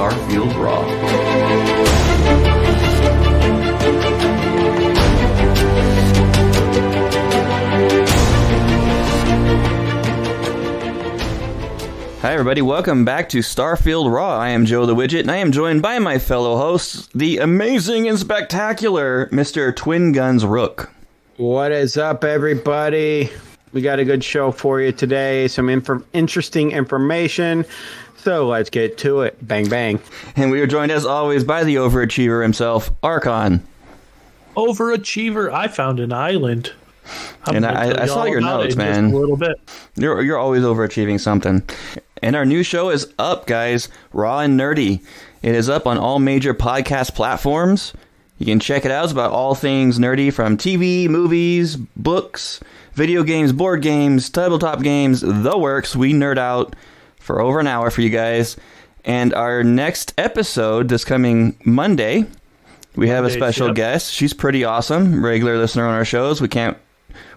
Starfield Raw. Hi everybody, welcome back to Starfield Raw. I am Joe the Wigit, and I am joined by my fellow hosts, the amazing and spectacular Mr. Twin Guns Rook. What is up, everybody? We got a good show for you today, some interesting information, so let's get to it. Bang, bang. And we are joined, as always, by the overachiever himself, Archon. Overachiever, I found an island. And I saw your notes, man. Just a little bit. You're always overachieving something. And our new show is up, guys. Raw and Nerdy. It is up on all major podcast platforms. You can check it out. It's about all things nerdy, from TV, movies, books, video games, board games, tabletop games, the works. We nerd out for over an hour for you guys. And our next episode, this coming Monday, we have a special guest. She's pretty awesome. Regular listener on our shows. We can't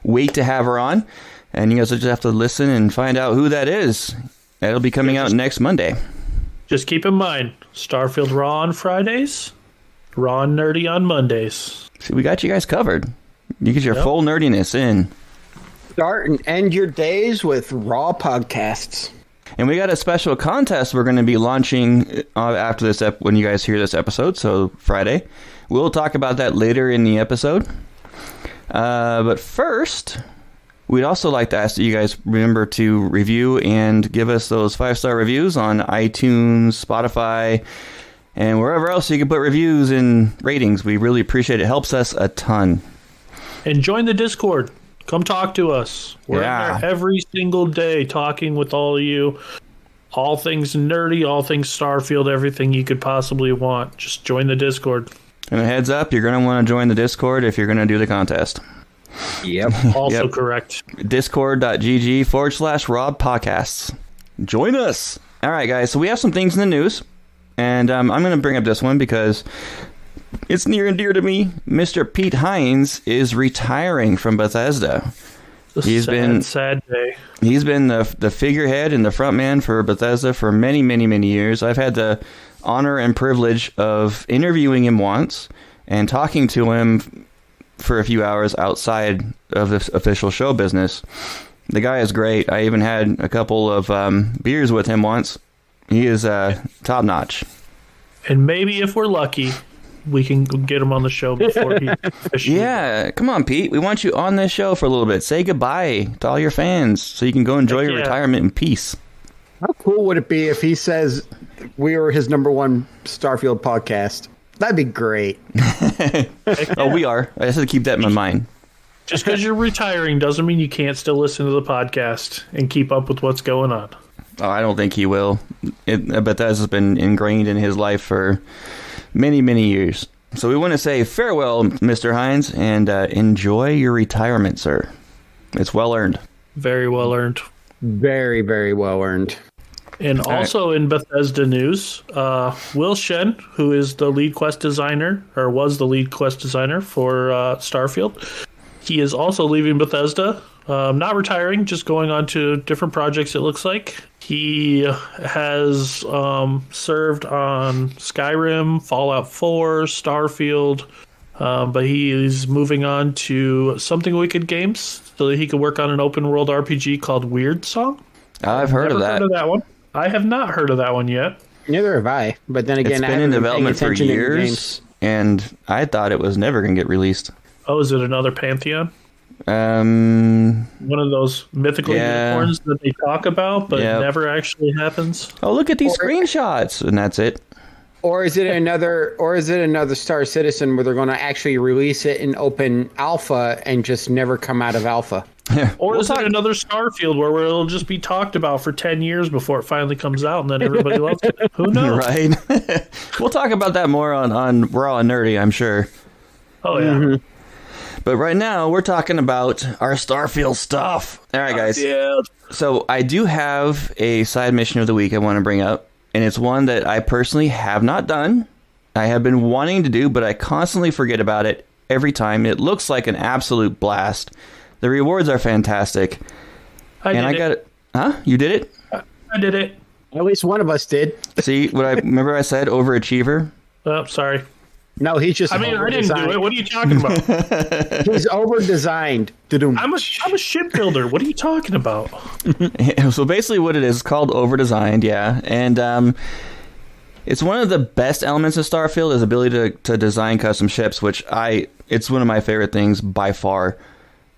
wait to have her on. And you guys will just have to listen and find out who that is. It'll be coming out next Monday. Just keep in mind, Starfield Raw on Fridays, Raw and Nerdy on Mondays. See, we got you guys covered. You get your full nerdiness in. Start and end your days with Raw podcasts. And we got a special contest we're going to be launching after this, when you guys hear this episode, so Friday. We'll talk about that later in the episode. But first, we'd also like to ask that you guys remember to review and give us those 5-star reviews on iTunes, Spotify, and wherever else you can put reviews and ratings. We really appreciate it. It helps us a ton. And join the Discord. Come talk to us. We're in there every single day talking with all of you. All things nerdy, all things Starfield, everything you could possibly want. Just join the Discord. And a heads up, you're going to want to join the Discord if you're going to do the contest. Yep. Also correct. Discord.gg/Rob Podcasts. Join us. All right, guys. So we have some things in the news. And I'm going to bring up this one because it's near and dear to me. Mr. Pete Hines is retiring from Bethesda. Sad day. He's been the figurehead and the front man for Bethesda for many, many, many years. I've had the honor and privilege of interviewing him once and talking to him for a few hours outside of the official show business. The guy is great. I even had a couple of beers with him once. He is top notch. And maybe if we're lucky, we can get him on the show before he officially... Yeah, come on, Pete. We want you on this show for a little bit. Say goodbye to all your fans so you can go enjoy your retirement in peace. How cool would it be if he says we were his number one Starfield podcast? That'd be great. Oh, we are. I just have to keep that in my mind. Just because you're retiring doesn't mean you can't still listen to the podcast and keep up with what's going on. Oh, I don't think he will. But that has been ingrained in his life for many, many years. So we want to say farewell, Mr. Hines, and enjoy your retirement, sir. It's well earned. Very well earned. Very, very well earned. And also in Bethesda news, Will Shen, who is the lead quest designer, or was the lead quest designer for Starfield, he is also leaving Bethesda. Not retiring, just going on to different projects, it looks like. He has served on Skyrim, Fallout 4, Starfield, but he is moving on to Something Wicked Games so that he could work on an open world RPG called Weird Song. I've heard of that. Heard of that one. I have not heard of that one yet. Neither have I. But then again, it's been in development for years, and I thought it was never going to get released. Oh, is it another Pantheon? One of those mythical unicorns that they talk about, but never actually happens. Oh, look at these screenshots, and that's it. Or is it another Star Citizen where they're going to actually release it in open alpha and just never come out of alpha? Or is it another Starfield where it'll just be talked about for 10 years before it finally comes out and then everybody loves it? Who knows? Right. We'll talk about that more on Raw and Nerdy, I'm sure. Oh, yeah. Mm-hmm. But right now, we're talking about our Starfield stuff. All right, guys. Yeah. So I do have a side mission of the week I want to bring up, and it's one that I personally have not done. I have been wanting to do, but I constantly forget about it every time. It looks like an absolute blast. The rewards are fantastic. I got it. Huh? You did it? I did it. At least one of us did. See what I remember? I said overachiever. Oh, sorry. No, he's just. I mean, I didn't do it. What are you talking about? He's over-designed. I'm a shipbuilder. What are you talking about? So basically, what it is called over-designed, yeah, and it's one of the best elements of Starfield is the ability to design custom ships, which it's one of my favorite things by far.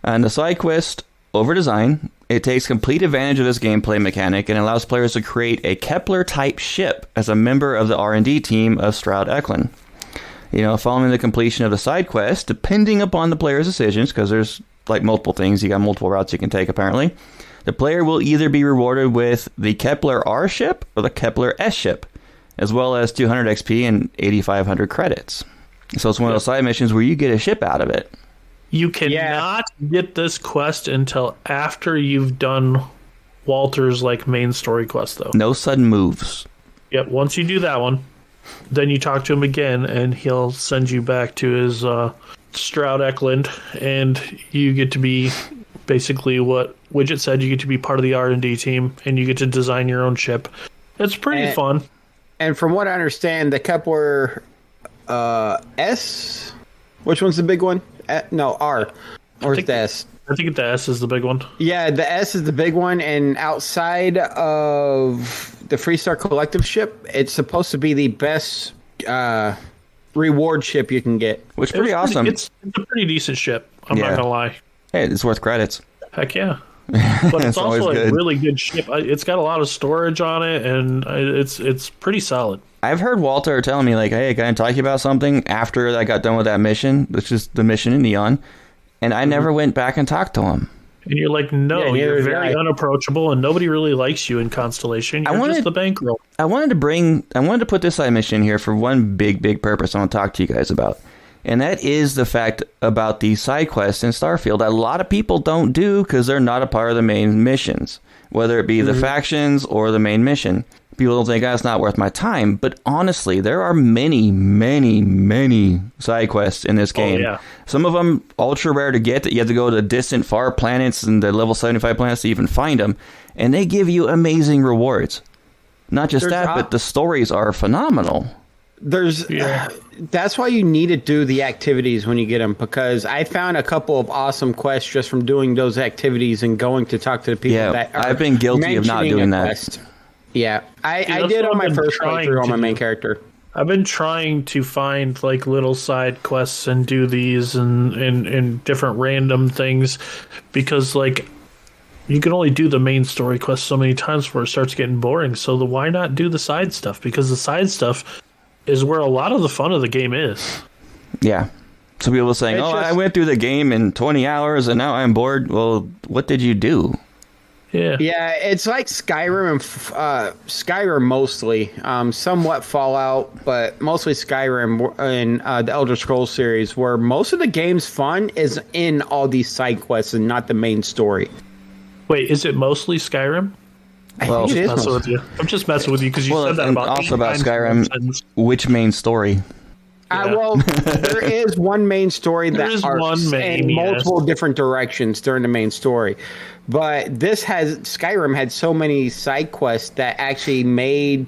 And the side quest over-design, it takes complete advantage of this gameplay mechanic and allows players to create a Kepler-type ship as a member of the R&D team of R.A.W. You know, following the completion of the side quest, depending upon the player's decisions, because there's like multiple things, you got multiple routes you can take apparently, the player will either be rewarded with the Kepler R ship or the Kepler S ship, as well as 200 XP and 8,500 credits. So it's one of those side missions where you get a ship out of it. You cannot get this quest until after you've done Walter's like main story quest, though. No sudden moves. Yep. Once you do that one, then you talk to him again, and he'll send you back to his Stroud Eklund, and you get to be basically what Wigit said. You get to be part of the R&D team, and you get to design your own ship. It's pretty fun. And from what I understand, the Kepler S, which one's the big one? No, R. Or is the S? I think the S is the big one. Yeah, the S is the big one, and outside of the Freestar Collective ship, it's supposed to be the best reward ship you can get. Which is pretty awesome. It's a pretty decent ship. I'm not going to lie. Hey, it's worth credits. Heck yeah. But it's also a really good ship. It's got a lot of storage on it, and it's pretty solid. I've heard Walter telling me, like, hey, can I talk to you about something after I got done with that mission, which is the mission in Neon, and I never went back and talked to him. And you're like, no, you're very unapproachable, and nobody really likes you in Constellation. You're just the bankroll. I wanted to put this side mission here for one big purpose I want to talk to you guys about. And that is the fact about the side quests in Starfield that a lot of people don't do because they're not a part of the main missions, whether it be the factions or the main mission. People don't think that's not worth my time, but honestly, there are many side quests in this game. Oh, yeah. Some of them ultra rare to get, that you have to go to distant far planets and the level 75 planets to even find them, and they give you amazing rewards. Not just but the stories are phenomenal. That's why you need to do the activities when you get them, because I found a couple of awesome quests just from doing those activities and going to talk to the people that are I've been guilty of not doing that. Quest. Yeah, I did on my first playthrough on my main character. I've been trying to find like little side quests and do these and different random things, because like you can only do the main story quest so many times before it starts getting boring. So why not do the side stuff? Because the side stuff is where a lot of the fun of the game is. Yeah. So people are saying, I went through the game in 20 hours and now I'm bored. Well, what did you do? Yeah, it's like Skyrim and Skyrim mostly, somewhat Fallout, but mostly Skyrim and the Elder Scrolls series, where most of the game's fun is in all these side quests and not the main story. Wait, is it mostly Skyrim? Well, I'm just messing with you because you said that about also about Skyrim. Which main story? Well, there is one main story that arcs in multiple different directions during the main story. But Skyrim had so many side quests that actually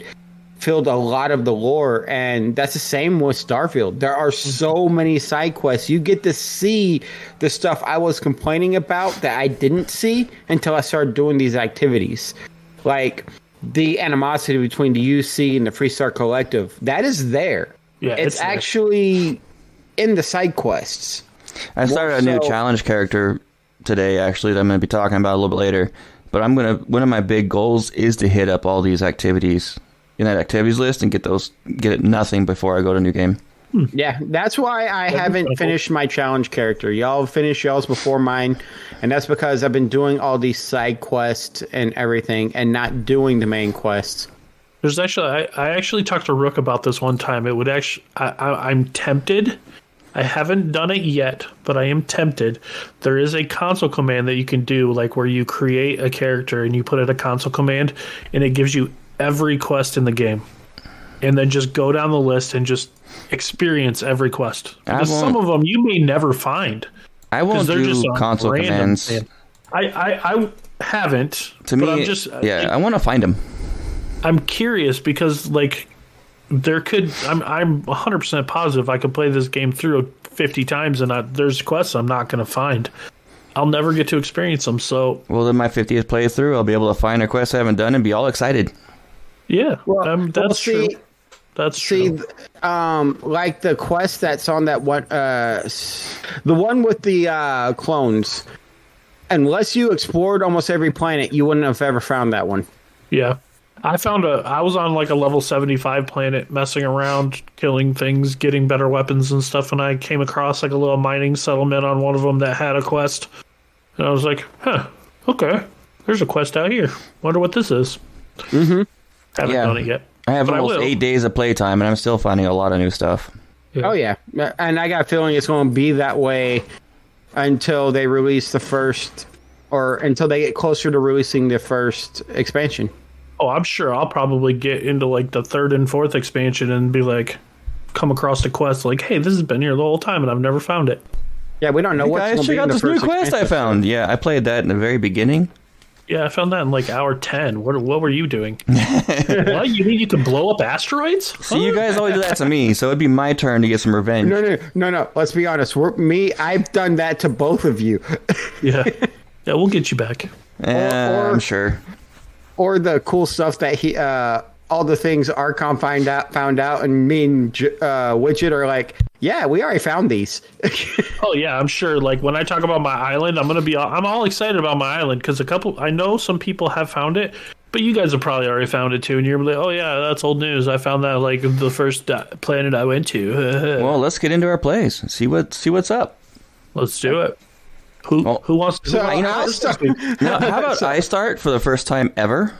filled a lot of the lore, and that's the same with Starfield. There are so many side quests. You get to see the stuff I was complaining about that I didn't see until I started doing these activities. Like the animosity between the UC and the Freestar Collective. That is there. Yeah, it's actually in the side quests. I started a new challenge character today, actually, that I'm going to be talking about a little bit later. But one of my big goals is to hit up all these activities in that activities list and get nothing before I go to a new game. Yeah, that's why I haven't finished my challenge character. Y'all finished y'all's before mine, and that's because I've been doing all these side quests and everything and not doing the main quests. There's actually, I actually talked to Rook about this one time. It would actually, I'm tempted. I haven't done it yet, but I am tempted. There is a console command that you can do, like where you create a character and you put it a console command, and it gives you every quest in the game. And then just go down the list and just experience every quest. Because some of them you may never find. I won't do console commands. I haven't. To me, I want to find them. I'm curious because like there could I'm 100% positive I could play this game through 50 times and there's quests I'm not going to find. I'll never get to experience them. So well, then my 50th playthrough, I'll be able to find a quest I haven't done and be all excited. Yeah, that's true. That's true. Like the quest that's on that one, the one with the clones. Unless you explored almost every planet, you wouldn't have ever found that one. Yeah. I was on like a level 75 planet messing around, killing things, getting better weapons and stuff, and I came across like a little mining settlement on one of them that had a quest. And I was like, okay, there's a quest out here. Wonder what this is. Mm-hmm. Haven't done it yet. I have almost 8 days of playtime, and I'm still finding a lot of new stuff. Yeah. Oh, yeah. And I got a feeling it's going to be that way until they release the first, or until they get closer to releasing the first expansion. Oh, I'm sure I'll probably get into like the 3rd and 4th expansion and be like, come across a quest like, hey, this has been here the whole time and I've never found it. Yeah, we don't know what's going to be in the first new quest I found. Yeah, I played that in the very beginning. Yeah, I found that in like hour 10. What were you doing? What? You mean you can blow up asteroids? See, you guys always do that to me, so it'd be my turn to get some revenge. No. Let's be honest. I've done that to both of you. Yeah, we'll get you back. I'm sure. Or the cool stuff that all the things Archon found out, and me and Wigit are like, yeah, we already found these. Oh yeah, I'm sure. Like when I talk about my island, I'm all excited about my island because I know some people have found it, but you guys have probably already found it too, and you're like, oh yeah, that's old news. I found that like the first planet I went to. Well, let's get into our plays. See what's up. Let's do it. Who wants to? How about I start for the first time ever?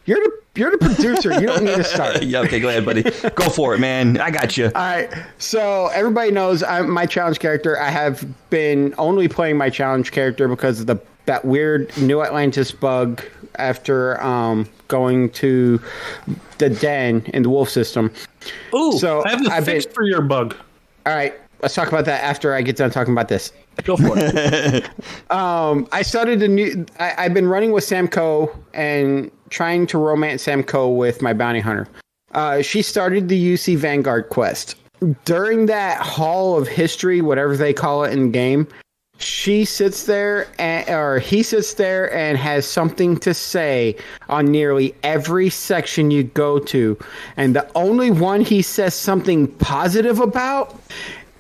You're the producer. You don't need to start. Yeah, okay, go ahead, buddy. Go for it, man. I got you. All right. So everybody knows I'm my challenge character. I have been only playing my challenge character because of that weird New Atlantis bug after going to the den in the wolf system. Ooh, so I have the fix for your bug. All right. Let's talk about that after I get done talking about this. Go for it. I started I've been running with Samco and trying to romance Samco with my bounty hunter. She started the UC Vanguard quest. During that Hall of History, whatever they call it in game, he sits there and has something to say on nearly every section you go to. And the only one he says something positive about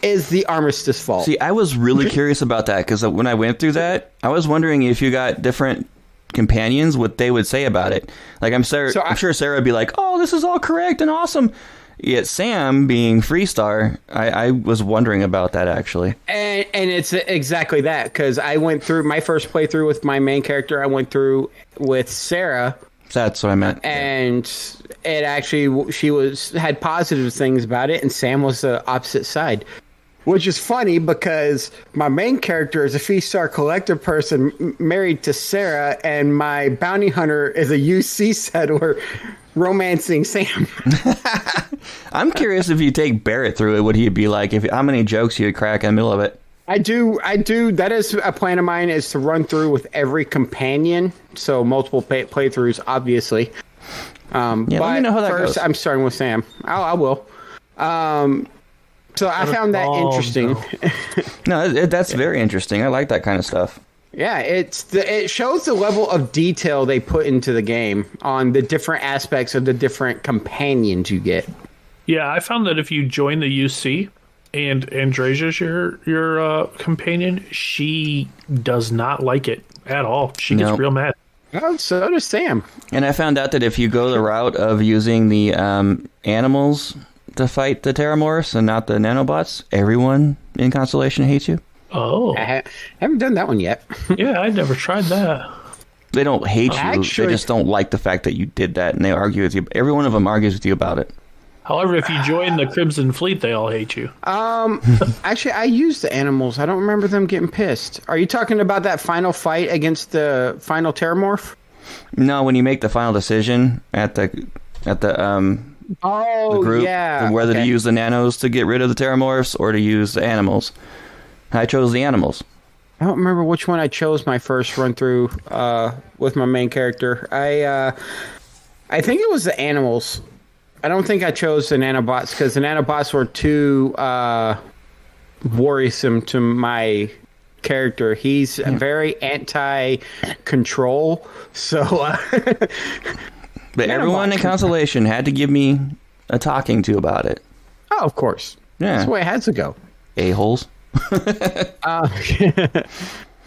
is the Armistice Vault. See, I was really curious about that because when I went through that, I was wondering if you got different companions, what they would say about it. Like, I'm sure Sarah would be like, oh, this is all correct and awesome. Yet Sam, being Freestar, I was wondering about that, actually. And it's exactly that, because I went through my first playthrough with my main character. I went through with Sarah. That's what I meant. And it actually, she had positive things about it, and Sam was the opposite side. Which is funny because my main character is a Freestar collective person married to Sarah, and my bounty hunter is a UC settler romancing Sam. I'm curious if you take Barrett through it, what he'd be like, how many jokes he would crack in the middle of it. I do. That is a plan of mine, is to run through with every companion. So multiple playthroughs, obviously. But let me know how that first, goes. I'm starting with Sam. I will. So I found that interesting. No, that's very interesting. I like that kind of stuff. Yeah, it shows the level of detail they put into the game on the different aspects of the different companions you get. Yeah, I found that if you join the UC and Andresia's your companion, she does not like it at all. She gets real mad. Oh, so does Sam. And I found out that if you go the route of using the animals to fight the Terramorphs and not the nanobots, everyone in Constellation hates you. Oh. I haven't done that one yet. Yeah, I never tried that. They don't hate you. Actually, they just don't like the fact that you did that, and they argue with you. Every one of them argues with you about it. However, if you join the Crimson Fleet, they all hate you. Actually, I used the animals. I don't remember them getting pissed. Are you talking about that final fight against the final Terramorph? No, when you make the final decision at the group, yeah, whether to use the nanos to get rid of the Terramorphs or to use the animals. I chose the animals. I don't remember which one I chose my first run through with my main character. I think it was the animals. I don't think I chose the nanobots because the nanobots were too worrisome to my character. He's very anti-control, so. But everyone in Constellation had to give me a talking to about it. Oh, of course. Yeah, that's the way it has to go. A-holes.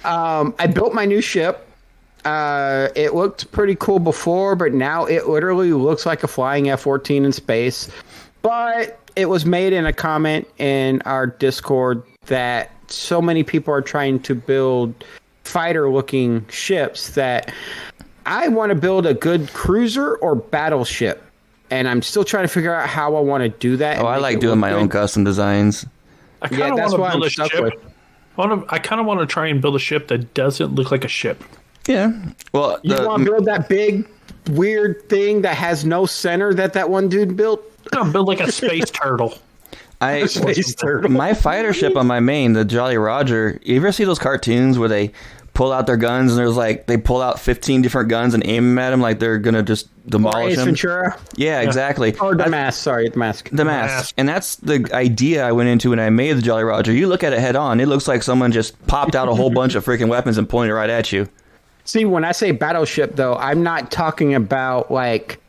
I built my new ship. It looked pretty cool before, but now it literally looks like a flying F-14 in space. But it was made in a comment in our Discord that so many people are trying to build fighter-looking ships that I want to build a good cruiser or battleship. And I'm still trying to figure out how I want to do that. Oh, I like doing my own custom designs. Yeah, that's why I'm stuck with. I kind of want to try and build a ship that doesn't look like a ship. Yeah. Well, you want to build that big, weird thing that has no center that one dude built? No, build like a space turtle. Space turtle. My fighter ship on my main, the Jolly Roger. You ever see those cartoons where they pull out their guns and there's like they pull out 15 different guns and aim them at them like they're gonna just demolish them? Ventura? Yeah, exactly. Or the mask. Sorry, the mask. The mask. And that's the idea I went into when I made the Jolly Roger. You look at it head on, it looks like someone just popped out a whole bunch of freaking weapons and pointed right at you. See, when I say battleship, though, I'm not talking about like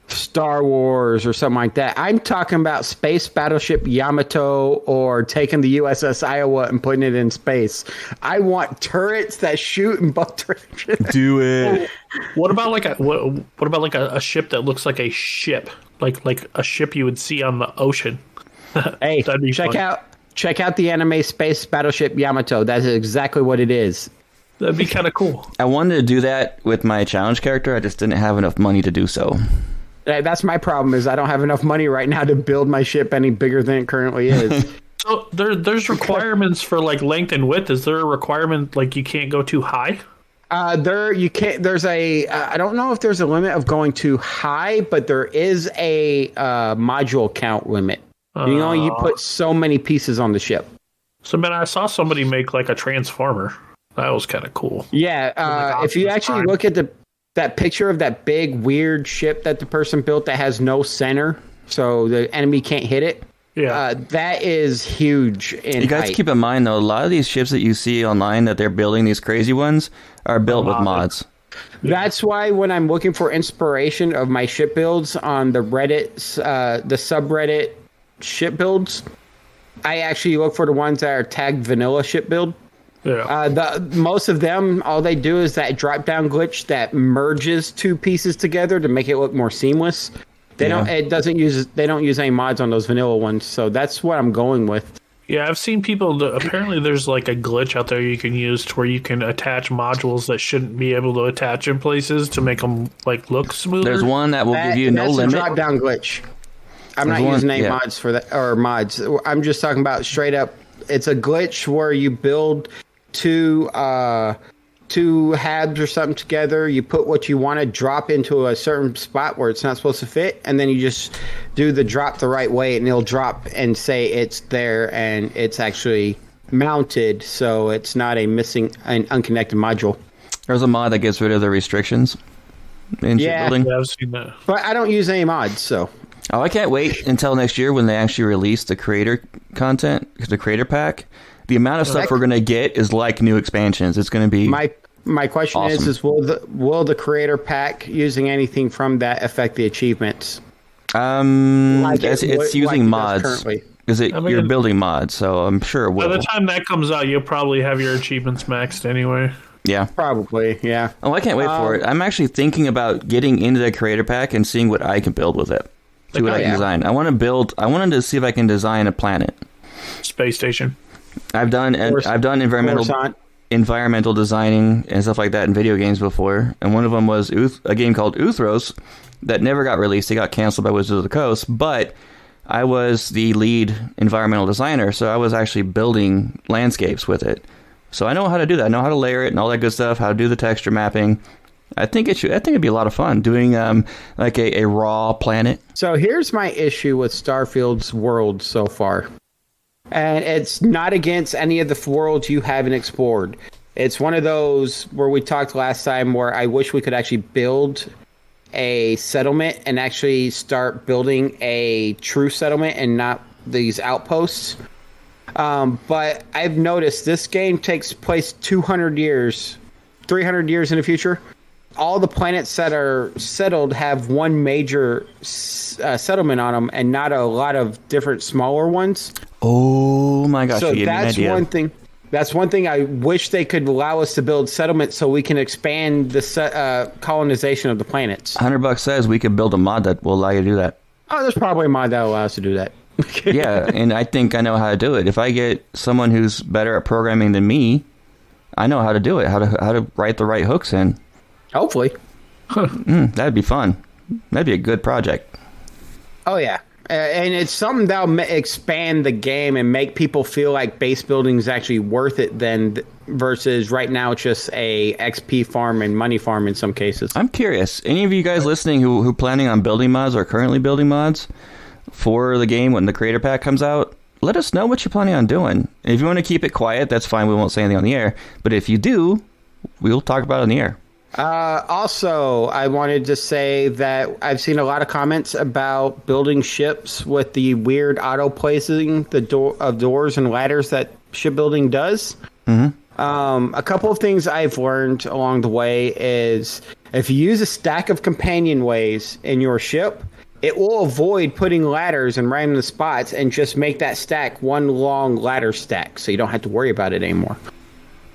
Star Wars or something like that. I'm talking about space battleship Yamato or taking the USS Iowa and putting it in space. I want turrets that shoot in both directions. Do it. What about like a ship that looks like a ship, like a ship you would see on the ocean? Hey, check out the anime space battleship Yamato. That's exactly what it is. That'd be kind of cool. I wanted to do that with my challenge character. I just didn't have enough money to do so. That's my problem is I don't have enough money right now to build my ship any bigger than it currently is. So there's requirements for like length and width. Is there a requirement like you can't go too high? You can't. There's a. I don't know if there's a limit of going too high, but there is a module count limit. You put so many pieces on the ship. So man, I saw somebody make like a transformer. That was kind of cool. Yeah. If you actually look at that picture of that big weird ship that the person built that has no center, so the enemy can't hit it. Yeah, that is huge. You guys keep in mind though, a lot of these ships that you see online that they're building, these crazy ones, are built with mods. That's why when I'm looking for inspiration of my ship builds on the Reddit, the subreddit ship builds, I actually look for the ones that are tagged vanilla ship build. Yeah. Most of them, all they do is that drop down glitch that merges two pieces together to make it look more seamless. They don't use any mods on those vanilla ones, so that's what I'm going with. Yeah, I've seen people. Apparently, there's like a glitch out there you can use to where you can attach modules that shouldn't be able to attach in places to make them like look smoother. There's one that will give you no limit. That's a drop down glitch. I'm not using any mods for that or mods. I'm just talking about straight up. It's a glitch where you build two halves or something together. You put what you want to drop into a certain spot where it's not supposed to fit, and then you just do the drop the right way, and it'll drop and say it's there, and it's actually mounted, so it's not an unconnected module. There's a mod that gets rid of the restrictions in shipbuilding. Yeah, I've seen that. But I don't use any mods, so. Oh, I can't wait until next year when they actually release the creator content, the creator pack. The amount of stuff we're going to get is like new expansions. It's going to be my question awesome. is will the creator pack using anything from that affect the achievements? It's using mods. You're building mods, so I'm sure it will. By the time that comes out, you'll probably have your achievements maxed anyway. Yeah. Probably, yeah. Oh, I can't wait for it. I'm actually thinking about getting into the creator pack and seeing what I can build with it. See what I can design. I wanted to see if I can design a planet. Space station. I've done environmental designing and stuff like that in video games before, and one of them was a game called Uthros that never got released. It got canceled by Wizards of the Coast, but I was the lead environmental designer, so I was actually building landscapes with it. So I know how to do that. I know how to layer it and all that good stuff, how to do the texture mapping. I think it'd be a lot of fun doing like a raw planet. So here's my issue with Starfield's world so far. And it's not against any of the worlds you haven't explored. It's one of those where we talked last time where I wish we could actually build a settlement and actually start building a true settlement and not these outposts. But I've noticed this game takes place 200 years, 300 years in the future. All the planets that are settled have one major settlement on them and not a lot of different smaller ones. Oh my gosh. So that's one thing. That's one thing I wish they could allow us to build settlements so we can expand the colonization of the planets. $100 says we could build a mod that will allow you to do that. Oh, there's probably a mod that will allow us to do that. Yeah, and I think I know how to do it. If I get someone who's better at programming than me, I know how to do it, how to write the right hooks in. Hopefully. That'd be fun. That'd be a good project. Oh, yeah. And it's something that'll expand the game and make people feel like base building is actually worth it versus right now it's just a XP farm and money farm in some cases. I'm curious. Any of you guys listening who planning on building mods or currently building mods for the game when the creator pack comes out, let us know what you're planning on doing. If you want to keep it quiet, that's fine. We won't say anything on the air. But if you do, we'll talk about it on the air. Also, I wanted to say that I've seen a lot of comments about building ships with the weird auto placing of doors and ladders that shipbuilding does. A couple of things I've learned along the way is if you use a stack of companionways in your ship, it will avoid putting ladders in random spots and just make that stack one long ladder stack, so you don't have to worry about it anymore.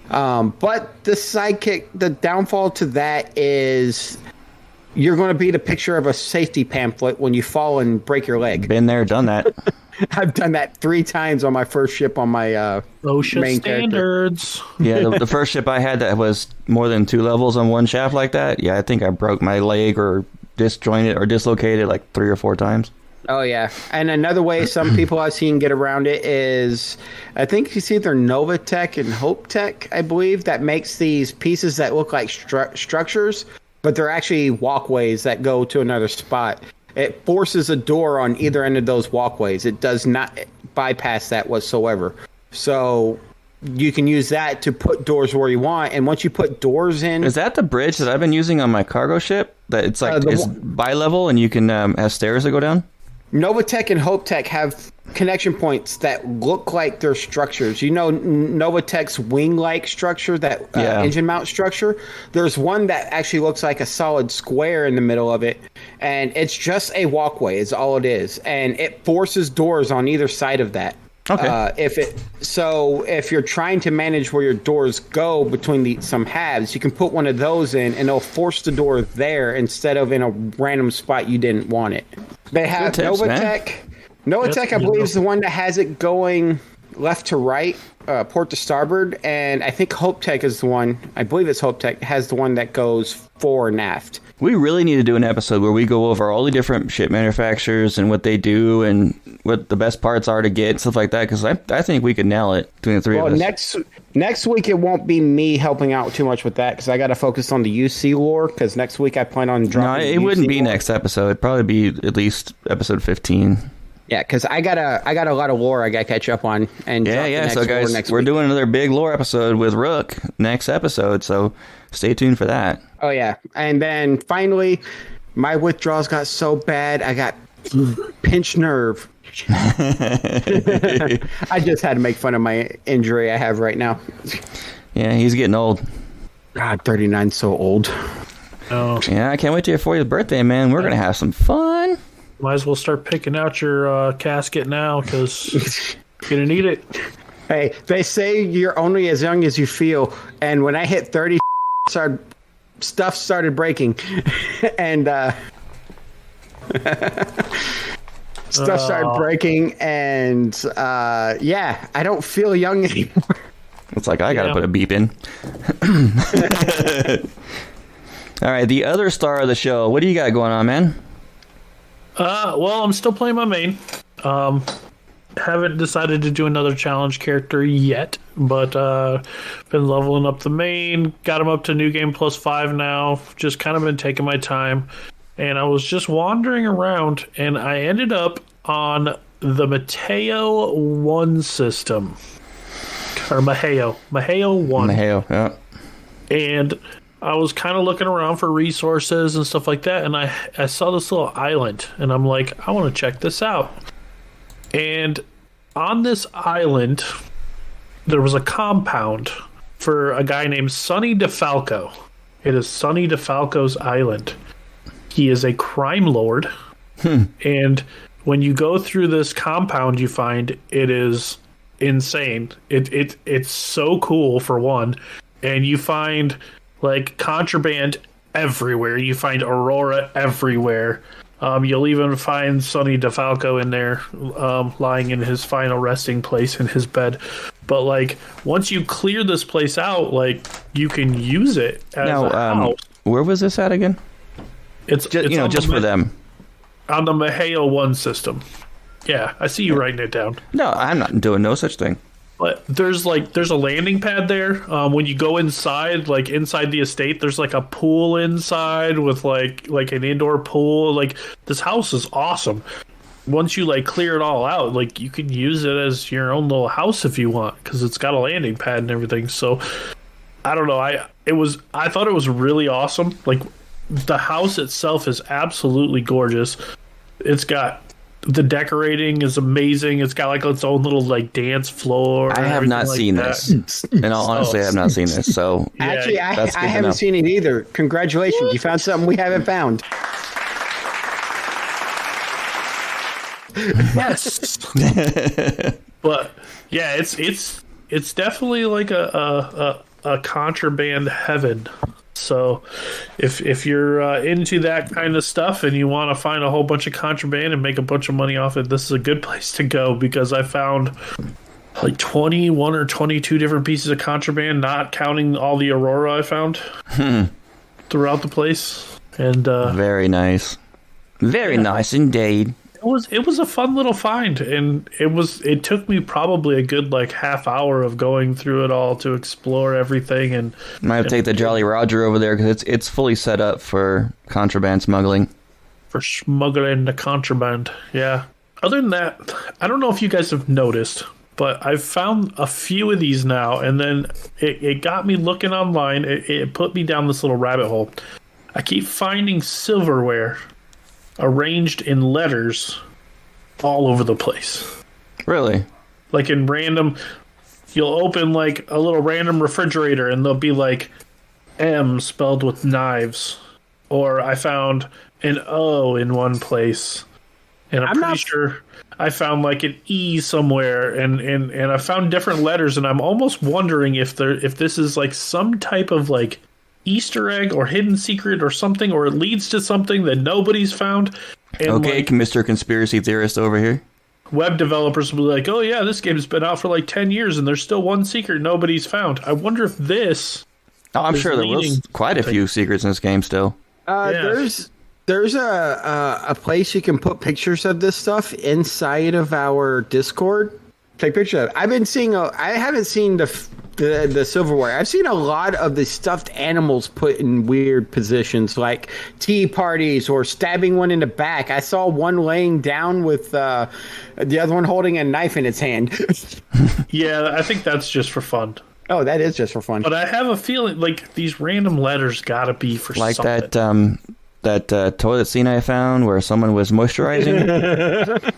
But the downfall to that is you're going to be the picture of a safety pamphlet when you fall and break your leg. Been there, done that. I've done that 3 times on my first ship on my OSHA main standards. Yeah, the first ship I had that was more than 2 levels on one shaft like that. Yeah, I think I broke my leg or disjointed or dislocated like 3 or 4 times. Oh, yeah. And another way some people I've seen get around it is, I think you see either Novatech and HopeTech, I believe, that makes these pieces that look like structures, but they're actually walkways that go to another spot. It forces a door on either end of those walkways. It does not bypass that whatsoever. So you can use that to put doors where you want. And once you put doors in... Is that the bridge that I've been using on my cargo ship? That it's like it's bi-level and you can have stairs that go down? Novatech and HopeTech have connection points that look like they're structures. You know Novatech's wing-like structure, that engine mount structure? There's one that actually looks like a solid square in the middle of it, and it's just a walkway is all it is. And it forces doors on either side of that. Okay. If you're trying to manage where your doors go between some halves, you can put one of those in, and it'll force the door there instead of in a random spot you didn't want it. They have Novatech. Novatech, I believe, is the one that has it going left to right, port to starboard, and I think HopeTech is the one. I believe it's HopeTech has the one that goes fore and aft. We really need to do an episode where we go over all the different ship manufacturers and what they do and what the best parts are to get and stuff like that, because I think we could nail it between the three of us. Next week it won't be me helping out too much with that because I got to focus on the UC lore, because next week I plan on dropping it wouldn't be lore. Next episode. It'd probably be at least episode 15. Yeah, because I got a lot of lore I got to catch up on. And so guys, we're doing another big lore episode with Rook next episode, so stay tuned for that. Oh, yeah. And then finally, my withdrawals got so bad, I got pinched nerve. I just had to make fun of my injury I have right now. Yeah, he's getting old. God, 39's so old. Oh. Yeah, I can't wait till your 40th birthday, man. We're going to have some fun. Might as well start picking out your casket now, because you're going to need it. Hey, they say you're only as young as you feel, and when I hit 30, stuff started breaking. And stuff started breaking, and I don't feel young anymore. Looks like I got to put a beep in. All right, the other star of the show. What do you got going on, man? Well, I'm still playing my main. Haven't decided to do another challenge character yet, but been leveling up the main. Got him up to New Game +5 now. Just kind of been taking my time. And I was just wandering around, and I ended up on the Mateo 1 system. Or Maheo 1. Maheo, yeah. And I was kind of looking around for resources and stuff like that, and I saw this little island, and I'm like, I want to check this out. And on this island, there was a compound for a guy named Sonny DeFalco. It is Sonny DeFalco's island. He is a crime lord, and when you go through this compound, you find it is insane. It's so cool, for one, and you find like contraband everywhere. You find Aurora everywhere. You'll even find Sonny DeFalco in there, lying in his final resting place in his bed. But like, once you clear this place out, like, you can use it as a house. Where was this at again? It's just for them. On the Maheo 1 system. Yeah, I see you writing it down. No, I'm not doing no such thing. But there's a landing pad there. When you go inside, like inside the estate, there's like a pool inside with like an indoor pool. Like, this house is awesome. Once you like clear it all out, like, you can use it as your own little house if you want, because it's got a landing pad and everything. So I don't know. I thought it was really awesome. Like, the house itself is absolutely gorgeous. It's got the decorating is amazing. It's got like its own little like dance floor. I have not seen this. In all honesty, I have not seen this. So actually, I haven't seen it either. Congratulations, what? You found something we haven't found. Yes. But yeah, it's definitely like a contraband heaven. So if you're into that kind of stuff and you want to find a whole bunch of contraband and make a bunch of money off it, this is a good place to go, because I found like 21 or 22 different pieces of contraband, not counting all the Aurora I found throughout the place. And very nice. Very nice indeed. It was a fun little find, and it took me probably a good like half hour of going through it all to explore everything. And might have to take the Jolly Roger over there, because it's fully set up for contraband smuggling. For smuggling the contraband, yeah. Other than that, I don't know if you guys have noticed, but I've found a few of these now, and then it got me looking online. It put me down this little rabbit hole. I keep finding silverware arranged in letters all over the place. Really? Like in random, you'll open like a little random refrigerator and there'll be like M spelled with knives. Or I found an O in one place. And I'm pretty sure I found like an E somewhere, and I found different letters, and I'm almost wondering if this is like some type of like Easter egg or hidden secret or something, or it leads to something that nobody's found. And okay, like, Mr. Conspiracy Theorist over here. Web developers will be like, oh yeah, this game's been out for like 10 years and there's still one secret nobody's found. I wonder if this... Oh, I'm sure there was quite a few secrets in this game still. There's a place you can put pictures of this stuff inside of our Discord. Take pictures of it. I've been seeing I haven't seen the silverware. I've seen a lot of the stuffed animals put in weird positions, like tea parties or stabbing one in the back. I saw one laying down with the other one holding a knife in its hand. Yeah, I think that's just for fun. Oh, that is just for fun. But I have a feeling like these random letters gotta be for like something. Like that toilet scene I found where someone was moisturizing.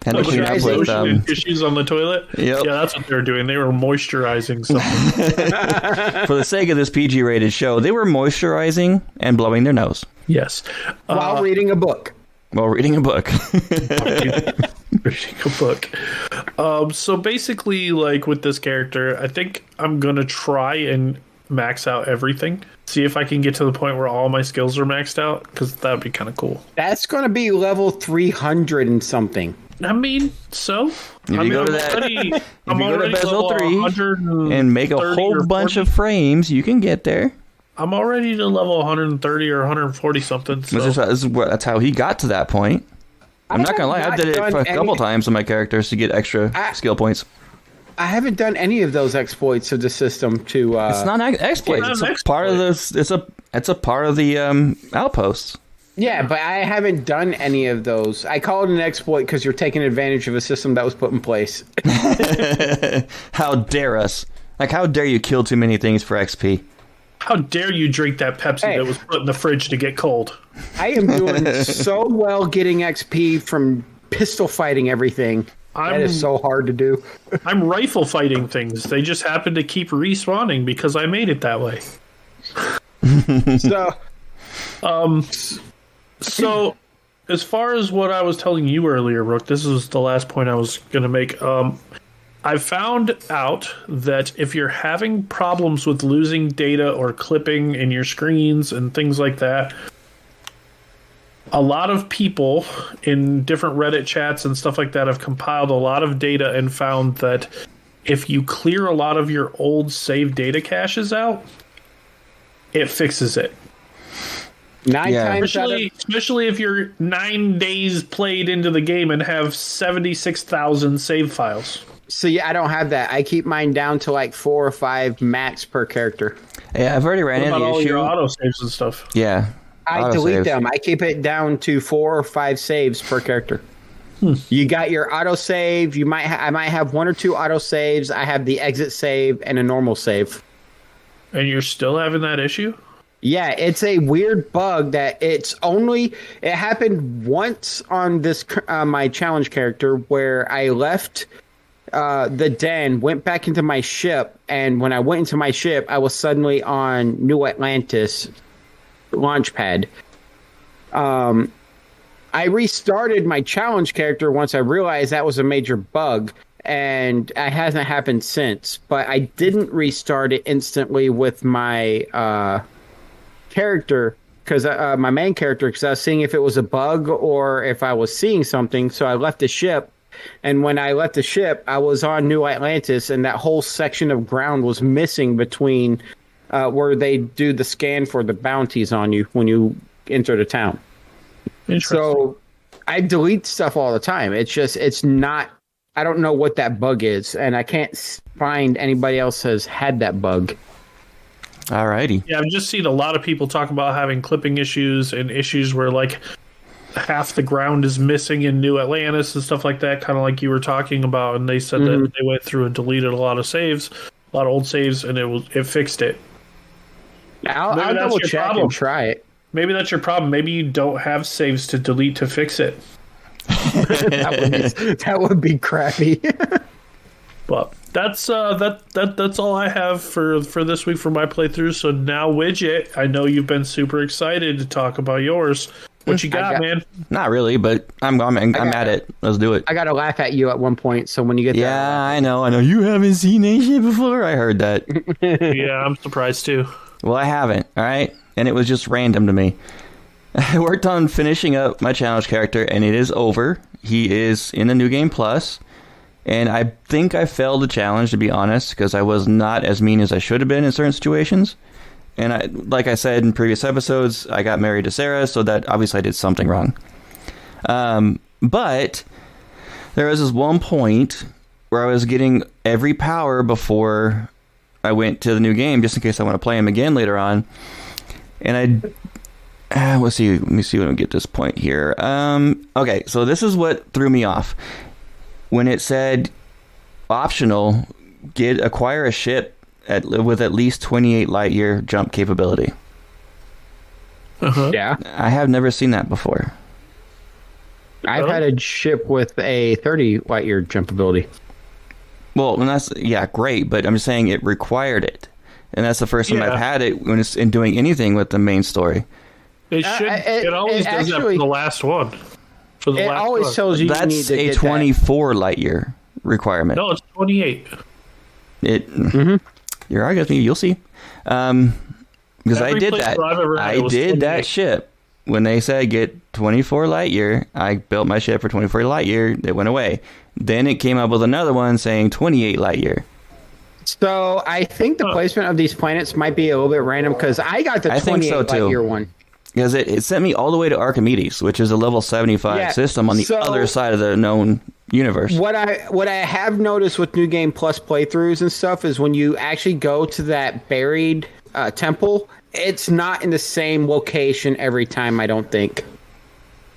And with tissues on the toilet. Yep. Yeah, that's what they were doing. They were moisturizing something. For the sake of this PG-rated show, they were moisturizing and blowing their nose. Yes. While reading a book. While reading a book. Reading a book. So basically, like with this character, I think I'm going to try and max out everything. See if I can get to the point where all my skills are maxed out, because that would be kind of cool. That's going to be level 300 and something. I mean, so if you go to Bezel 3 and make a whole bunch of frames, you can get there. I'm already to level 130 or 140 something. So. That's how he got to that point. I'm not gonna lie, I did it for a couple times on my characters to get extra skill points. I haven't done any of those exploits of the system to. It's not exploits. It's a part of this. It's a part of the outposts. Yeah, but I haven't done any of those. I call it an exploit because you're taking advantage of a system that was put in place. How dare us? Like, how dare you kill too many things for XP? How dare you drink that Pepsi that was put in the fridge to get cold? I am doing so well getting XP from pistol fighting everything. That is so hard to do. I'm rifle fighting things. They just happen to keep respawning because I made it that way. So, as far as what I was telling you earlier, Rook, this is the last point I was going to make. I found out that if you're having problems with losing data or clipping in your screens and things like that, a lot of people in different Reddit chats and stuff like that have compiled a lot of data and found that if you clear a lot of your old save data caches out, it fixes it. Especially if you're 9 days played into the game and have 76,000 save files. So yeah, I don't have that. I keep mine down to like 4 or 5 max per character. Yeah, I've already ran into the issue. Your auto saves and stuff. Yeah, I delete them. I keep it down to 4 or 5 saves per character. You got your auto save. I might have 1 or 2 auto saves. I have the exit save and a normal save. And you're still having that issue? Yeah, it's a weird bug that it happened once on this my challenge character where I left the den, went back into my ship, and when I went into my ship, I was suddenly on New Atlantis launch pad. I restarted my challenge character once I realized that was a major bug, and it hasn't happened since. But I didn't restart it instantly with my character, because my main character, because I was seeing if it was a bug or if I was seeing something. So I left the ship, and when I left the ship, I was on New Atlantis, and that whole section of ground was missing between where they do the scan for the bounties on you when you enter the town. So I delete stuff all the time. It's not. I don't know what that bug is, and I can't find anybody else has had that bug. Alrighty. Yeah, I've just seen a lot of people talk about having clipping issues and issues where like half the ground is missing in New Atlantis and stuff like that, kind of like you were talking about. And they said that they went through and deleted a lot of saves, a lot of old saves, and it fixed it. I'll double check and try it. Maybe that's your problem. Maybe you don't have saves to delete to fix it. that would be crappy. But that's all I have for this week for my playthrough. So now, Wigit, I know you've been super excited to talk about yours. What you got, man? Not really, but I'm at it. Let's do it. I got to laugh at you at one point. So when you get there, yeah, I know. You haven't seen that shit before. I heard that. Yeah, I'm surprised too. Well, I haven't. All right, and it was just random to me. I worked on finishing up my challenge character, and it is over. He is in the New Game Plus. And I think I failed the challenge, to be honest, because I was not as mean as I should have been in certain situations. And like I said in previous episodes, I got married to Sarah, so that obviously I did something wrong. But there was this one point where I was getting every power before I went to the new game, just in case I want to play him again later on. And let's see. Let me see when I get this point here. Okay, so this is what threw me off. When it said optional, acquire a ship with at least 28 light year jump capability. Yeah. I have never seen that before. I've had a ship with a 30 light year jump ability. Well, and that's great, but I'm just saying it required it. And that's the first time I've had it when it's in doing anything with the main story. It always does that for the last one. It always tells you that's you need to a 24 light year requirement. No, it's 28. You're arguing with me. You'll see. Because I did that. I did that ship. When they said get 24 light year, I built my ship for 24 light year. It went away. Then it came up with another one saying 28 light year. So I think the placement of these planets might be a little bit random because I got the 28 light year one. Because it sent me all the way to Archimedes, which is a level 75 system on the other side of the known universe. What I have noticed with New Game Plus playthroughs and stuff is when you actually go to that buried temple, it's not in the same location every time, I don't think.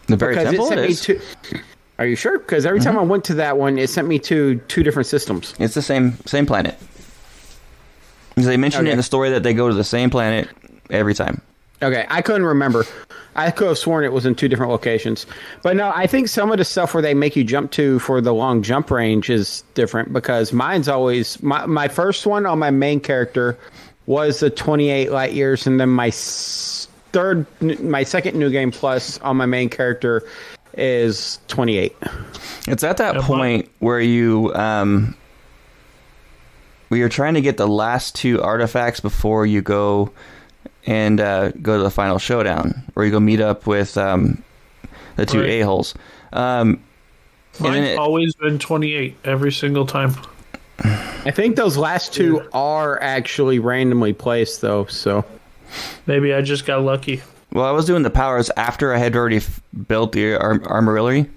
The buried temple is? Are you sure? Because every time I went to that one, it sent me to 2 different systems. It's the same planet. They mentioned it in the story that they go to the same planet every time. Okay, I couldn't remember. I could have sworn it was in 2 different locations. But no, I think some of the stuff where they make you jump to for the long jump range is different, because mine's always... My first one on my main character was the 28 light years, and then my second New Game Plus on my main character is 28. It's at that point where you're trying to get the last 2 artifacts before you go and go to the final showdown, where you go meet up with the 2 a-holes. Mine's always been 28 every single time. I think those last 2 are actually randomly placed, though, so... Maybe I just got lucky. Well, I was doing the powers after I had already built the armorillery.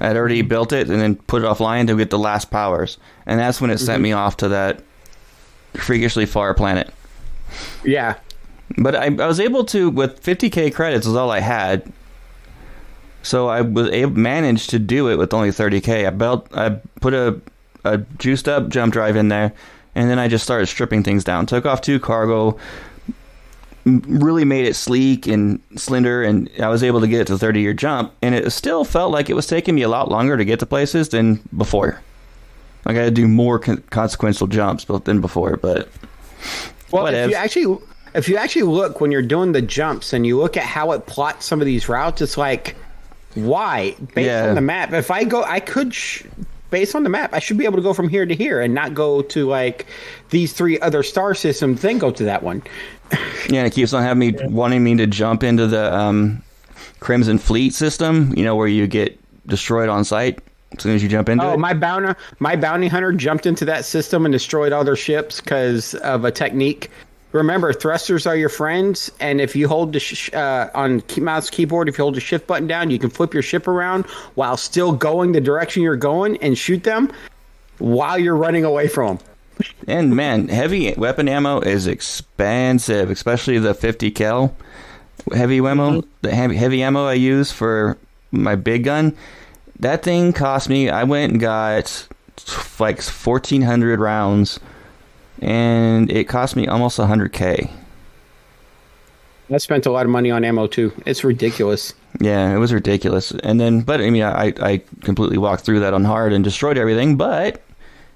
I had already built it and then put it offline to get the last powers. And that's when it sent me off to that freakishly far planet. Yeah. But I was able to, with 50k credits is all I had. So I was managed to do it with only 30k. I put a juiced up jump drive in there, and then I just started stripping things down. Took off 2 cargo, really made it sleek and slender, and I was able to get it to 30-year jump, and it still felt like it was taking me a lot longer to get to places than before. Like I had to do more consequential jumps than before, but... Well, if you actually look when you're doing the jumps and you look at how it plots some of these routes, it's like, why? Based on the map, if I go, based on the map, I should be able to go from here to here and not go to like these 3 other star systems, then go to that one. Yeah, and it keeps on having me wanting me to jump into the Crimson Fleet system, where you get destroyed on sight as soon as you jump into it. My bounty hunter jumped into that system and destroyed all their ships because of a technique. Remember, thrusters are your friends, and if you hold the on mouse keyboard, if you hold the shift button down, you can flip your ship around while still going the direction you're going and shoot them while you're running away from them. And man, heavy weapon ammo is expensive, especially the 50 cal heavy ammo. The heavy ammo I use for my big gun, that thing cost me. I went and got like 1,400 rounds. And it cost me almost 100k. I spent a lot of money on ammo too. It's ridiculous. Yeah, it was ridiculous. And then, but I mean, I completely walked through that on hard and destroyed everything. But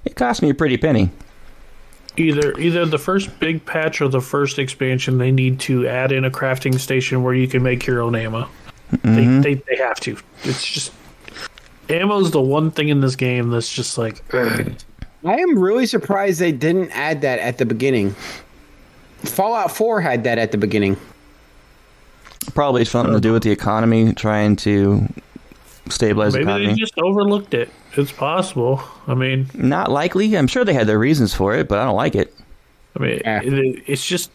it cost me a pretty penny. Either the first big patch or the first expansion, they need to add in a crafting station where you can make your own ammo. Mm-hmm. They have to. It's just ammo's the one thing in this game that's just like. I am really surprised they didn't add that at the beginning. Fallout 4 had that at the beginning. Probably something to do with the economy, trying to stabilize the economy. Maybe they just overlooked it. It's possible. I mean... Not likely. I'm sure they had their reasons for it, but I don't like it. I mean, it's just...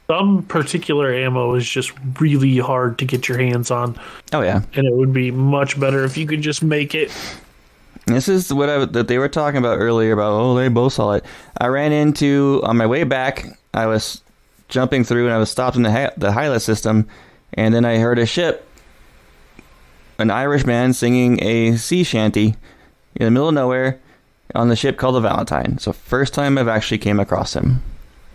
Some particular ammo is just really hard to get your hands on. Oh, yeah. And it would be much better if you could just make it... This is what that they were talking about earlier about, they both saw it. I ran into, on my way back, I was jumping through and I was stopped in the Hyla system, and then I heard a ship, an Irish man singing a sea shanty in the middle of nowhere on the ship called the Valentine. So first time I've actually came across him.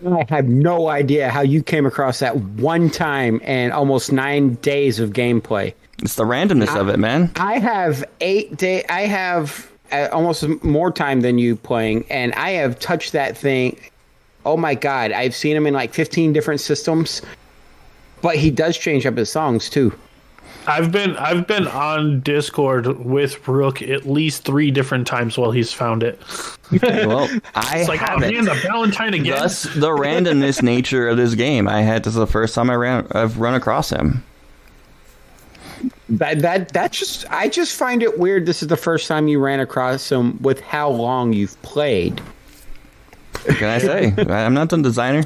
I have no idea how you came across that one time and almost 9 days of gameplay. It's the randomness of it, man. I have 8 days. I have almost more time than you playing, and I have touched that thing. Oh my God. I've seen him in like 15 different systems, but he does change up his songs too. I've been on Discord with Rook at least 3 different times while he's found it. Well, it's like, oh man, the Valentine again. Thus, the randomness nature of this game. This is the first time I've run across him. I just find it weird. This is the first time you ran across him with how long you've played. What can I say? I'm not the designer.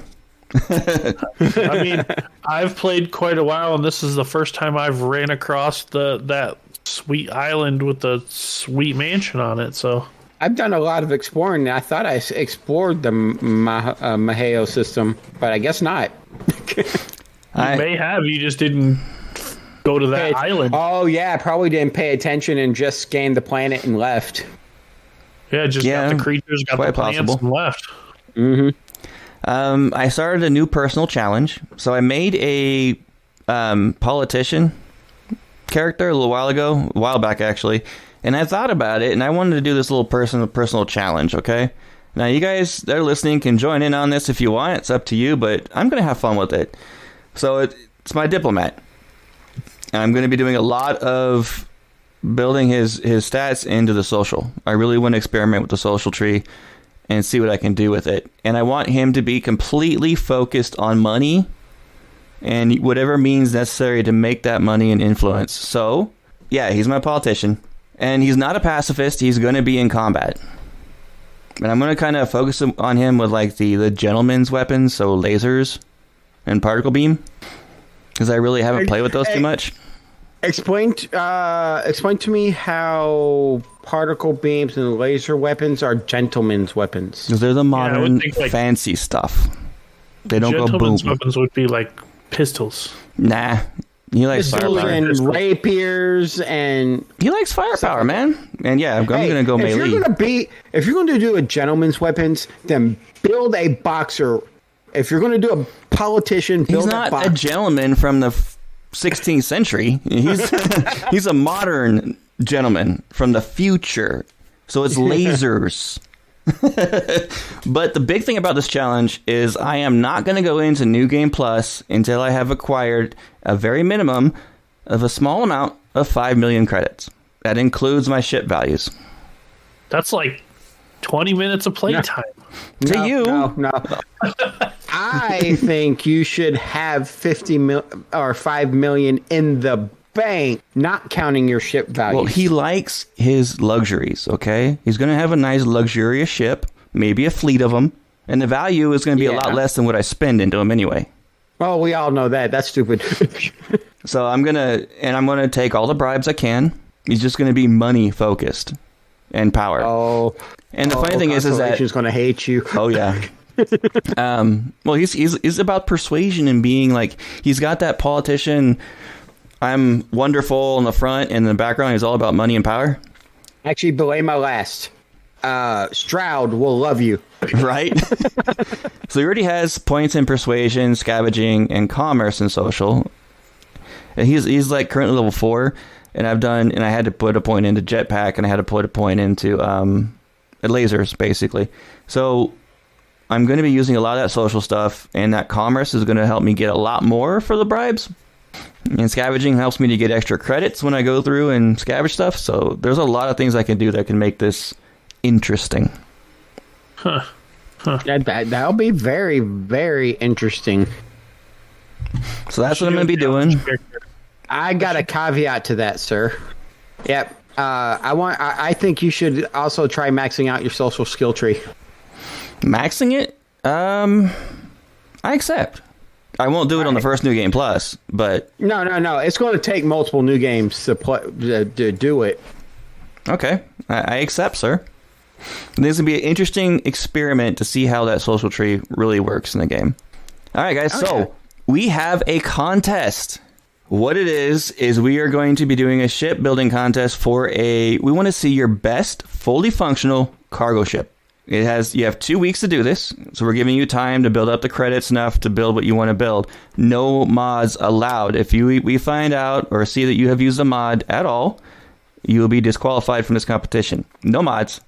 I mean, I've played quite a while, and this is the first time I've ran across that sweet island with the sweet mansion on it. So I've done a lot of exploring. I thought I explored the Maheo system, but I guess not. You may have. You just didn't go to that island. Oh yeah, probably didn't pay attention and just scanned the planet and left. Yeah, got the creatures, got the plants, and left. Mm-hmm. I started a new personal challenge. So I made a politician character a while back actually, and I thought about it, and I wanted to do this little personal challenge. Okay, now you guys that are listening can join in on this if you want. It's up to you, but I'm gonna have fun with it. So it's my diplomat, and I'm gonna be doing a lot of building his stats into the social. I really want to experiment with the social tree and see what I can do with it. And I want him to be completely focused on money and whatever means necessary to make that money and influence. So, yeah, he's my politician. And he's not a pacifist. He's going to be in combat. And I'm going to kind of focus on him with like the gentleman's weapons, so lasers and particle beam. Because I really haven't played with those too much. Explain to me how particle beams and laser weapons are gentlemen's weapons. Because they're the modern fancy stuff. They don't go boom. Gentlemen's weapons would be like pistols. Nah. He likes firepower. And rapiers and... He likes firepower, man. And yeah, I'm going to go melee. If you're going to do a gentleman's weapons, then build a boxer. If you're going to do a politician, build a boxer. He's not a gentleman from the 16th century. He's a modern gentleman from the future. So it's lasers. But the big thing about this challenge is I am not going to go into New Game Plus until I have acquired a very minimum of a small amount of 5 million credits. That includes my ship values. That's like 20 minutes of playtime. No. I think you should have 5 million in the bank, not counting your ship values. Well, he likes his luxuries, okay? He's going to have a nice luxurious ship, maybe a fleet of them, and the value is going to be a lot less than what I spend into him anyway. Well, we all know that. That's stupid. So I'm going to take all the bribes I can. He's just going to be money focused and power. Oh. And the funny thing is that he's going to hate you. Oh yeah. Well, he's about persuasion and being like, he's got that politician. I'm wonderful in the front, and in the background, he's all about money and power. Actually, belay my last. Stroud will love you. Right? So he already has points in persuasion, scavenging, and commerce and social. And he's like currently level 4, and I had to put a point into jetpack, and I had to put a point into lasers, basically. So I'm going to be using a lot of that social stuff, and that commerce is going to help me get a lot more for the bribes. And scavenging helps me to get extra credits when I go through and scavenge stuff. So there's a lot of things I can do that can make this interesting. That'll be very, very interesting. So that's what I'm going to be doing. I got a caveat to that, sir. Yep. I think you should also try maxing out your social skill tree. Maxing it? I accept. I won't do it on the first New Game Plus, but... No. It's going to take multiple new games to do it. Okay. I accept, sir. This is going to be an interesting experiment to see how that social tree really works in the game. All right, guys. So we have a contest. What it is we are going to be doing a shipbuilding contest we want to see your best fully functional cargo ship. You have 2 weeks to do this, so we're giving you time to build up the credits enough to build what you want to build. No mods allowed. If we find out or see that you have used a mod at all, you will be disqualified from this competition. No mods.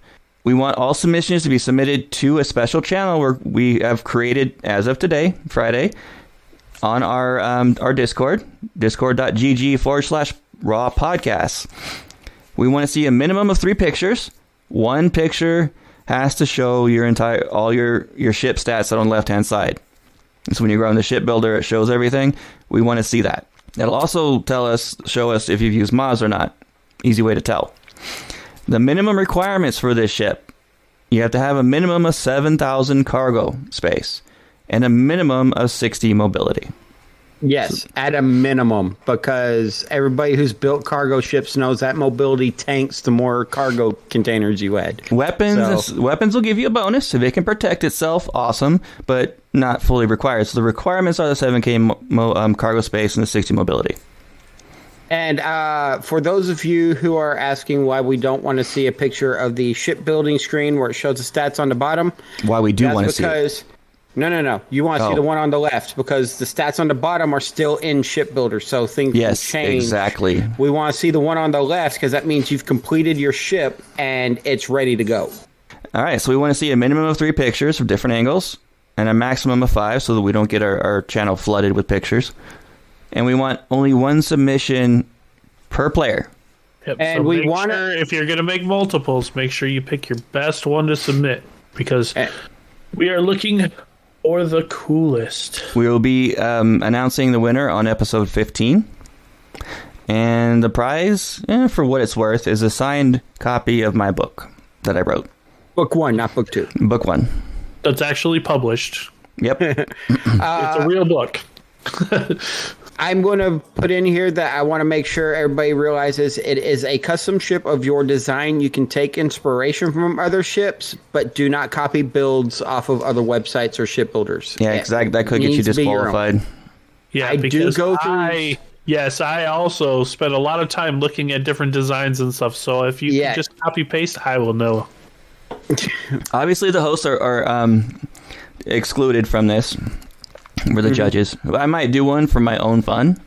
We want all submissions to be submitted to a special channel where we have created as of today, Friday, on our Discord, discord.gg/raw podcasts. We want to see a minimum of 3 pictures. 1 picture has to show all your ship stats on the left-hand side. And so when you go on the shipbuilder, it shows everything. We want to see that. It'll also show us if you've used mods or not. Easy way to tell. The minimum requirements for this ship: you have to have a minimum of 7,000 cargo space and a minimum of 60 mobility. Yes, at a minimum, because everybody who's built cargo ships knows that mobility tanks the more cargo containers you add. Weapons will give you a bonus if it can protect itself. Awesome, but not fully required. So the requirements are the 7K cargo space and the 60 mobility. And for those of you who are asking why we don't want to see a picture of the shipbuilding screen where it shows the stats on the bottom, why we do want to see it. No. You want to see the one on the left because the stats on the bottom are still in Shipbuilder, so things can change. Exactly. We want to see the one on the left because that means you've completed your ship and it's ready to go. All right, so we want to see a minimum of 3 pictures from different angles and a maximum of 5 so that we don't get our channel flooded with pictures. And we want only 1 submission per player. Yep, and so we want if you're going to make multiples, make sure you pick your best one to submit because we are looking for the coolest. We will be announcing the winner on episode 15. And the prize, for what it's worth, is a signed copy of my book that I wrote. Book 1, not book 2. Book 1. That's actually published. Yep. It's a real book. I'm going to put in here that I want to make sure everybody realizes it is a custom ship of your design. You can take inspiration from other ships, but do not copy builds off of other websites or shipbuilders. Yeah, exactly. That could get you disqualified. Yeah, Yes, I also spend a lot of time looking at different designs and stuff. So if you can just copy paste, I will know. Obviously, the hosts are excluded from this. For the judges. I might do one for my own fun,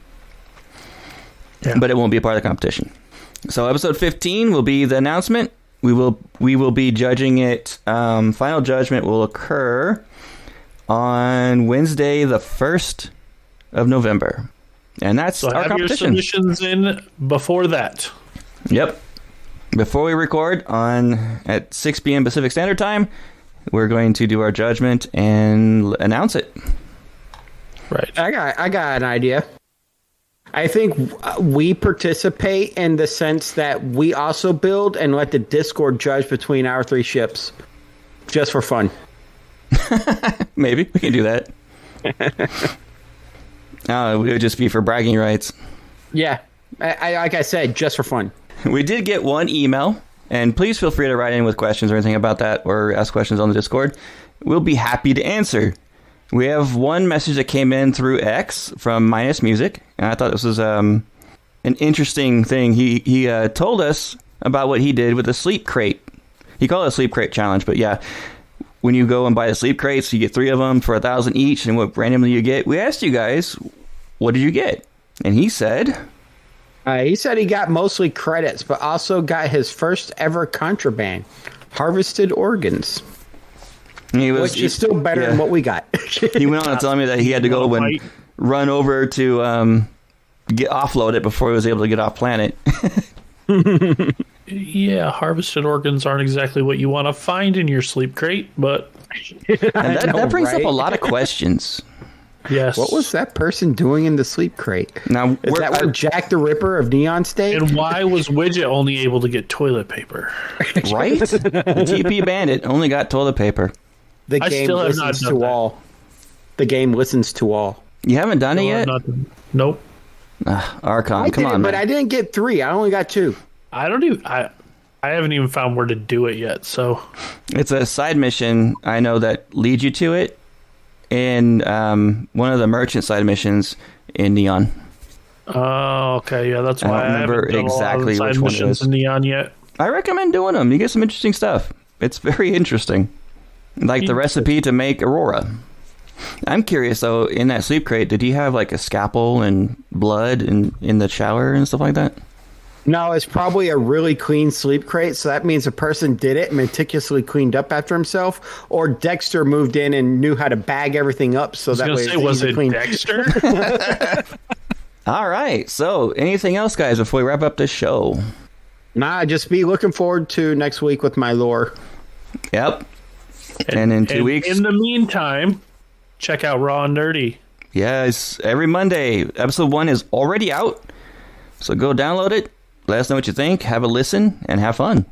but it won't be a part of the competition. So episode 15 will be the announcement. We will be judging it. Final judgment will occur on Wednesday, the 1st of November. And that's our competition. Have your submissions in before that. Yep. Before we record at 6 p.m. Pacific Standard Time, we're going to do our judgment and announce it. Right. I got an idea. I think we participate in the sense that we also build and let the Discord judge between our 3 ships, just for fun. Maybe we can do that. It would just be for bragging rights. Yeah, like I said, just for fun. We did get 1 email, and please feel free to write in with questions or anything about that, or ask questions on the Discord. We'll be happy to answer. We have 1 message that came in through X from Minus Music, and I thought this was an interesting thing. He told us about what he did with the sleep crate. He called it a sleep crate challenge, but yeah, when you go and buy the sleep crates, you get 3 of them for 1,000 each, and what randomly you get. We asked you guys, what did you get? And he said... he got mostly credits, but also got his first ever contraband, harvested organs. Which is still better than what we got. He went on to tell me that he had to go and run over to offload it before he was able to get off planet. Yeah, harvested organs aren't exactly what you want to find in your sleep crate, but... And that brings up a lot of questions. Yes. What was that person doing in the sleep crate? Now, is that where Jack the Ripper of Neon State? And why was Wigit only able to get toilet paper? Right? The TP Bandit only got toilet paper. The game listens to all. The game listens to all. You haven't done it yet? Nope. Archon, come on, man. But I didn't get 3. I only got 2. I haven't even found where to do it yet, so... It's a side mission, I know, that leads you to it in one of the merchant side missions in Neon. Oh, okay. Yeah, that's why I don't remember exactly which one it is. In Neon yet. I recommend doing them. You get some interesting stuff. It's very interesting. Like the recipe to make Aurora. I'm curious, though, in that sleep crate, did he have like a scalpel and blood in the shower and stuff like that? No, it's probably a really clean sleep crate, so that means a person did it, meticulously cleaned up after himself, or Dexter moved in and knew how to bag everything up so that way was it Dexter? All right, so anything else, guys, before we wrap up this show? Nah, just be looking forward to next week with my lore. Yep. And in 2 weeks. In the meantime, check out Raw and Nerdy. Yes, every Monday. Episode 1 is already out. So go download it. Let us know what you think. Have a listen and have fun.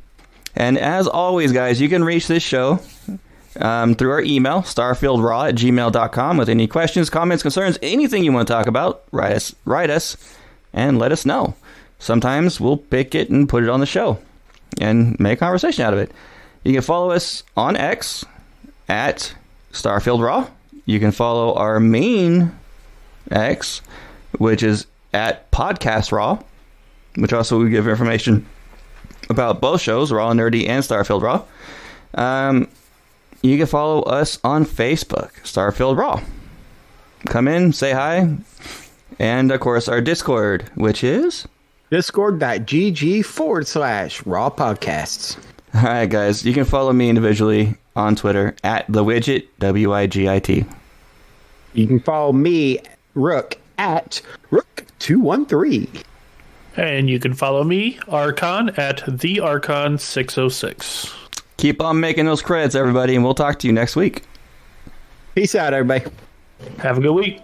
And as always, guys, you can reach this show through our email, starfieldраw@gmail.com, with any questions, comments, concerns, anything you want to talk about. Write us and let us know. Sometimes we'll pick it and put it on the show and make a conversation out of it. You can follow us on X at Starfield Raw. You can follow our main X, which is at Podcast Raw, which also will give information about both shows, Raw and Nerdy and Starfield Raw. you can follow us on Facebook, Starfield Raw. Come in, say hi. And, of course, our Discord, which is... discord.gg/Raw Podcasts. All right, guys. You can follow me individually on Twitter at the Wigit, WIGIT. You can follow me, Rook, at Rook213. And you can follow me, Archon, at the Archon606. Keep on making those credits, everybody, and we'll talk to you next week. Peace out, everybody. Have a good week.